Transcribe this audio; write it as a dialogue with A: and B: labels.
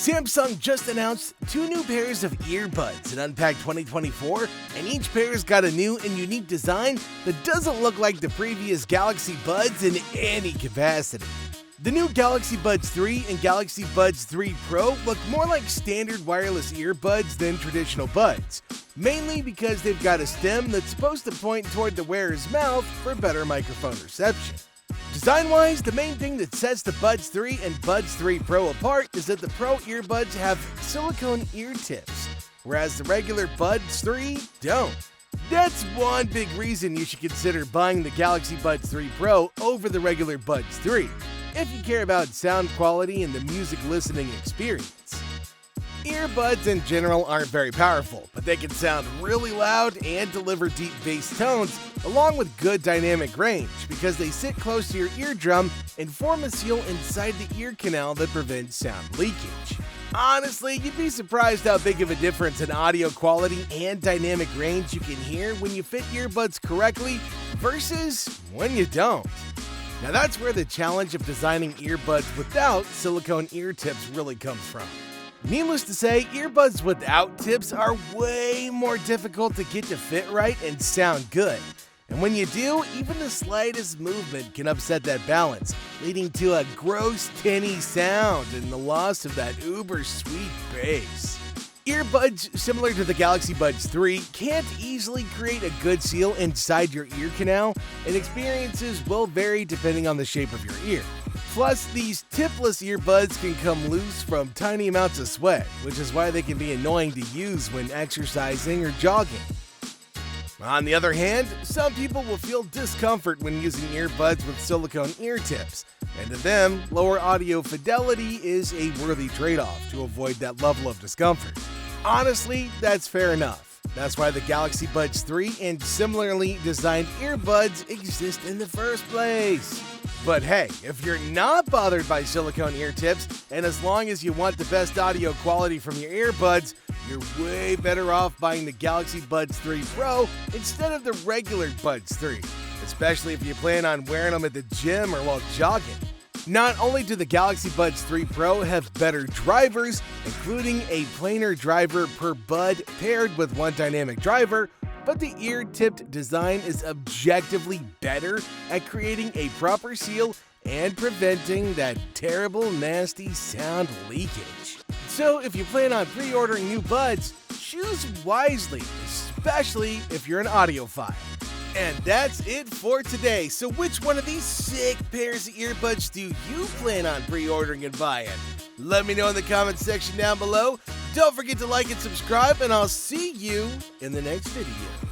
A: Samsung just announced 2 new pairs of earbuds in Unpacked 2024, and each pair's got a new and unique design that doesn't look like the previous Galaxy Buds in any capacity. The new Galaxy Buds 3 and Galaxy Buds 3 Pro look more like standard wireless earbuds than traditional buds, mainly because they've got a stem that's supposed to point toward the wearer's mouth for better microphone reception. Design-wise, the main thing that sets the Buds 3 and Buds 3 Pro apart is that the Pro earbuds have silicone ear tips, whereas the regular Buds 3 don't. That's one big reason you should consider buying the Galaxy Buds 3 Pro over the regular Buds 3, if you care about sound quality and the music listening experience. Earbuds in general aren't very powerful, but they can sound really loud and deliver deep bass tones, along with good dynamic range, because they sit close to your eardrum and form a seal inside the ear canal that prevents sound leakage. Honestly, you'd be surprised how big of a difference in audio quality and dynamic range you can hear when you fit earbuds correctly versus when you don't. Now that's where the challenge of designing earbuds without silicone ear tips really comes from. Needless to say, earbuds without tips are way more difficult to get to fit right and sound good. And when you do, even the slightest movement can upset that balance, leading to a gross tinny sound and the loss of that uber sweet bass. Earbuds similar to the Galaxy Buds 3 can't easily create a good seal inside your ear canal, and experiences will vary depending on the shape of your ear. Plus, these tipless earbuds can come loose from tiny amounts of sweat, which is why they can be annoying to use when exercising or jogging. On the other hand, some people will feel discomfort when using earbuds with silicone ear tips, and to them, lower audio fidelity is a worthy trade-off to avoid that level of discomfort. Honestly, that's fair enough. That's why the Galaxy Buds 3 and similarly designed earbuds exist in the first place. But hey, if you're not bothered by silicone ear tips, and as long as you want the best audio quality from your earbuds, you're way better off buying the Galaxy Buds 3 Pro instead of the regular Buds 3, especially if you plan on wearing them at the gym or while jogging. Not only do the Galaxy Buds 3 Pro have better drivers, including a planar driver per bud paired with one dynamic driver, but the ear-tipped design is objectively better at creating a proper seal and preventing that terrible, nasty sound leakage. So if you plan on pre-ordering new buds, choose wisely, especially if you're an audiophile. And that's it for today. So which one of these sick pairs of earbuds do you plan on pre-ordering and buying? Let me know in the comments section down below. Don't forget to like and subscribe, and I'll see you in the next video.